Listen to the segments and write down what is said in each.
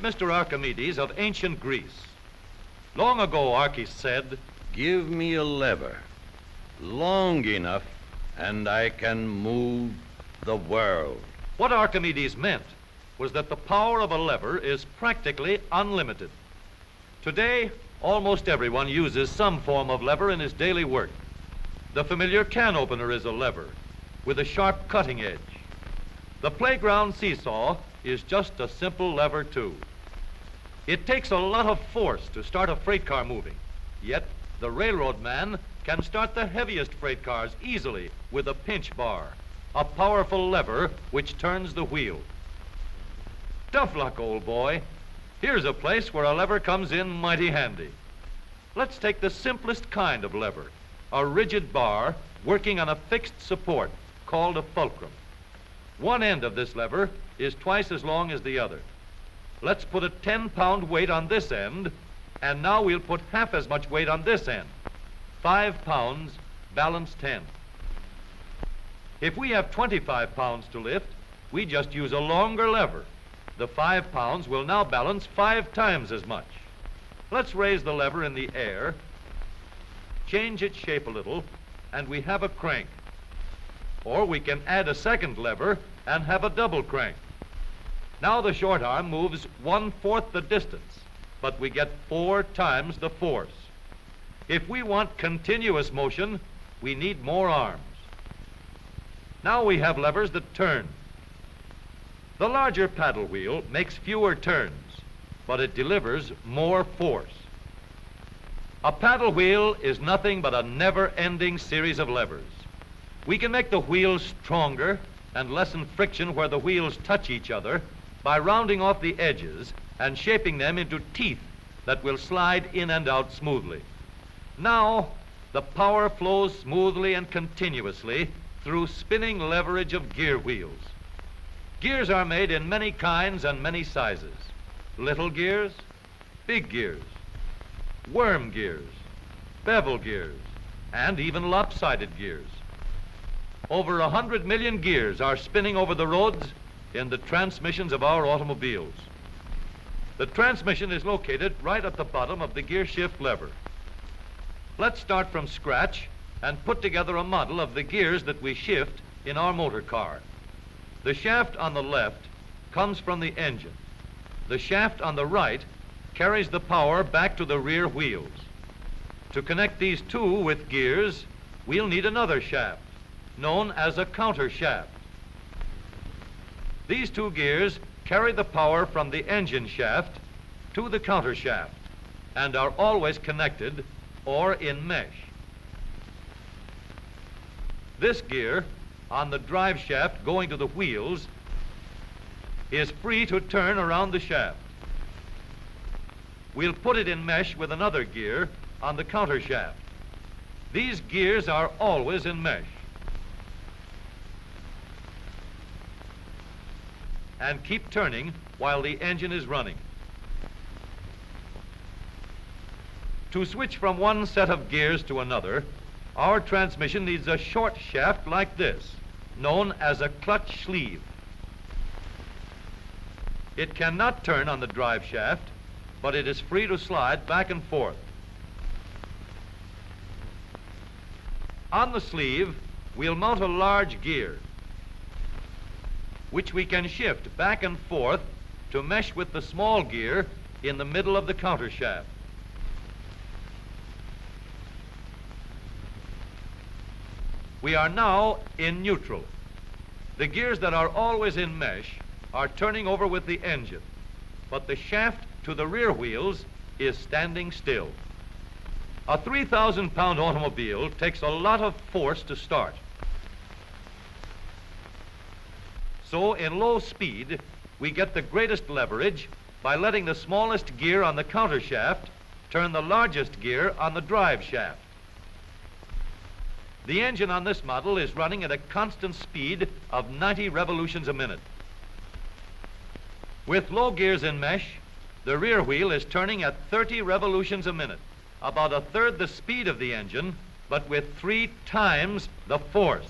Meet Mr. Archimedes of ancient Greece. Long ago, Archis said, "Give me a lever long enough and I can move the world." What Archimedes meant was that the power of a lever is practically unlimited. Today, almost everyone uses some form of lever in his daily work. The familiar can opener is a lever with a sharp cutting edge. The playground seesaw is just a simple lever too. It takes a lot of force to start a freight car moving, yet the railroad man can start the heaviest freight cars easily with a pinch bar, a powerful lever which turns the wheel. Tough luck, old boy. Here's a place where a lever comes in mighty handy. Let's take the simplest kind of lever, a rigid bar working on a fixed support called a fulcrum. One end of this lever is twice as long as the other. Let's put a 10-pound weight on this end, and now we'll put half as much weight on this end. 5 pounds, balance 10. If we have 25 pounds to lift, we just use a longer lever. The 5 pounds will now balance 5 times as much. Let's raise the lever in the air, change its shape a little, and we have a crank. Or we can add a second lever and have a double crank. Now the short arm moves 1/4 the distance, but we get 4 times the force. If we want continuous motion, we need more arms. Now we have levers that turn. The larger paddle wheel makes fewer turns, but it delivers more force. A paddle wheel is nothing but a never-ending series of levers. We can make the wheels stronger and lessen friction where the wheels touch each other by rounding off the edges and shaping them into teeth that will slide in and out smoothly. Now, the power flows smoothly and continuously through spinning leverage of gear wheels. Gears are made in many kinds and many sizes. Little gears, big gears, worm gears, bevel gears, and even lopsided gears. Over 100 million gears are spinning over the roads in the transmissions of our automobiles. The transmission is located right at the bottom of the gear shift lever. Let's start from scratch and put together a model of the gears that we shift in our motor car. The shaft on the left comes from the engine. The shaft on the right carries the power back to the rear wheels. To connect these two with gears, we'll need another shaft, known as a counter shaft. These two gears carry the power from the engine shaft to the counter shaft and are always connected or in mesh. This gear on the drive shaft going to the wheels is free to turn around the shaft. We'll put it in mesh with another gear on the counter shaft. These gears are always in mesh and keep turning while the engine is running. To switch from one set of gears to another, our transmission needs a short shaft like this, known as a clutch sleeve. It cannot turn on the drive shaft, but it is free to slide back and forth. On the sleeve, we'll mount a large gear, which we can shift back and forth to mesh with the small gear in the middle of the counter shaft. We are now in neutral. The gears that are always in mesh are turning over with the engine, but the shaft to the rear wheels is standing still. A 3,000-pound automobile takes a lot of force to start. So in low speed, we get the greatest leverage by letting the smallest gear on the counter shaft turn the largest gear on the drive shaft. The engine on this model is running at a constant speed of 90 revolutions a minute. With low gears in mesh, the rear wheel is turning at 30 revolutions a minute, about a third the speed of the engine, but with 3 times the force.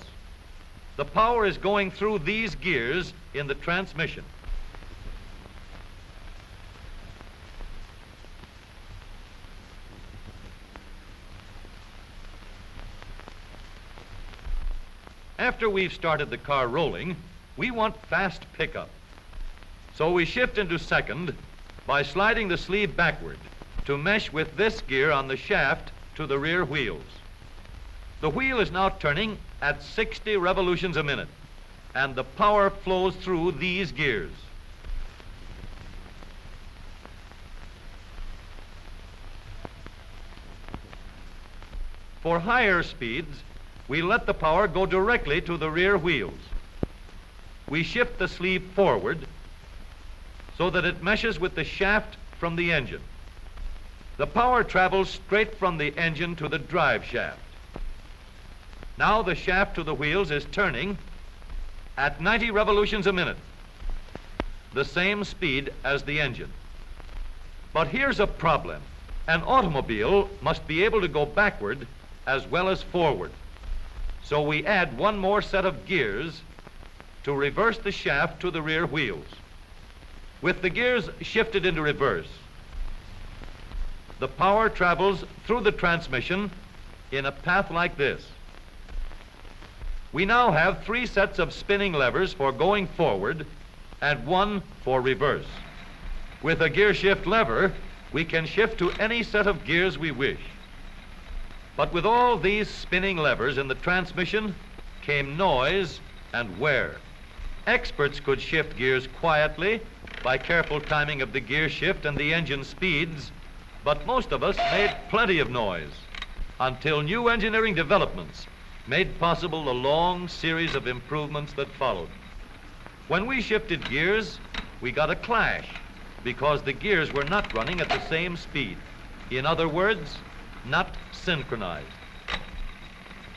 The power is going through these gears in the transmission. After we've started the car rolling, we want fast pickup. So we shift into second by sliding the sleeve backward to mesh with this gear on the shaft to the rear wheels. The wheel is now turning at 60 revolutions a minute, and the power flows through these gears. For higher speeds, we let the power go directly to the rear wheels. We shift the sleeve forward so that it meshes with the shaft from the engine. The power travels straight from the engine to the drive shaft. Now the shaft to the wheels is turning at 90 revolutions a minute, the same speed as the engine. But here's a problem. An automobile must be able to go backward as well as forward. So we add one more set of gears to reverse the shaft to the rear wheels. With the gears shifted into reverse, the power travels through the transmission in a path like this. We now have 3 sets of spinning levers for going forward and 1 for reverse. With a gear shift lever, we can shift to any set of gears we wish. But with all these spinning levers in the transmission came noise and wear. Experts could shift gears quietly by careful timing of the gear shift and the engine speeds, but most of us made plenty of noise until new engineering developments made possible the long series of improvements that followed. When we shifted gears, we got a clash because the gears were not running at the same speed. In other words, not synchronized.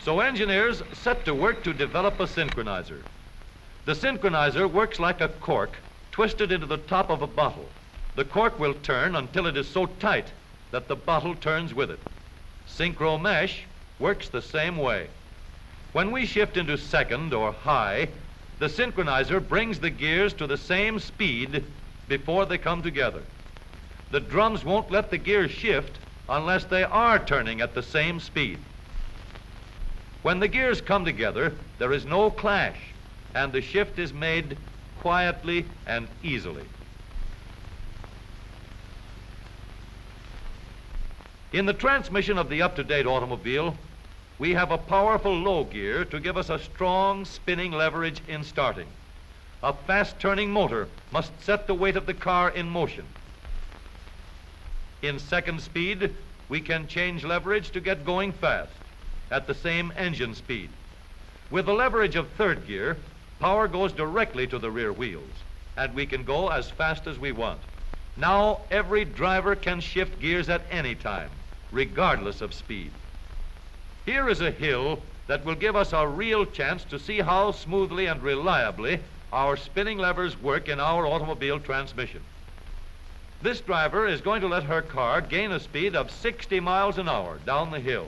So engineers set to work to develop a synchronizer. The synchronizer works like a cork twisted into the top of a bottle. The cork will turn until it is so tight that the bottle turns with it. Synchro mesh works the same way. When we shift into second or high, the synchronizer brings the gears to the same speed before they come together. The drums won't let the gears shift unless they are turning at the same speed. When the gears come together, there is no clash, and the shift is made quietly and easily. In the transmission of the up-to-date automobile, we have a powerful low gear to give us a strong spinning leverage in starting. A fast-turning motor must set the weight of the car in motion. In second speed, we can change leverage to get going fast at the same engine speed. With the leverage of third gear, power goes directly to the rear wheels, and we can go as fast as we want. Now every driver can shift gears at any time, regardless of speed. Here is a hill that will give us a real chance to see how smoothly and reliably our spinning levers work in our automobile transmission. This driver is going to let her car gain a speed of 60 miles an hour down the hill.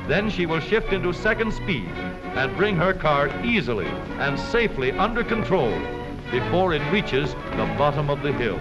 Then she will shift into second speed and bring her car easily and safely under control before it reaches the bottom of the hill.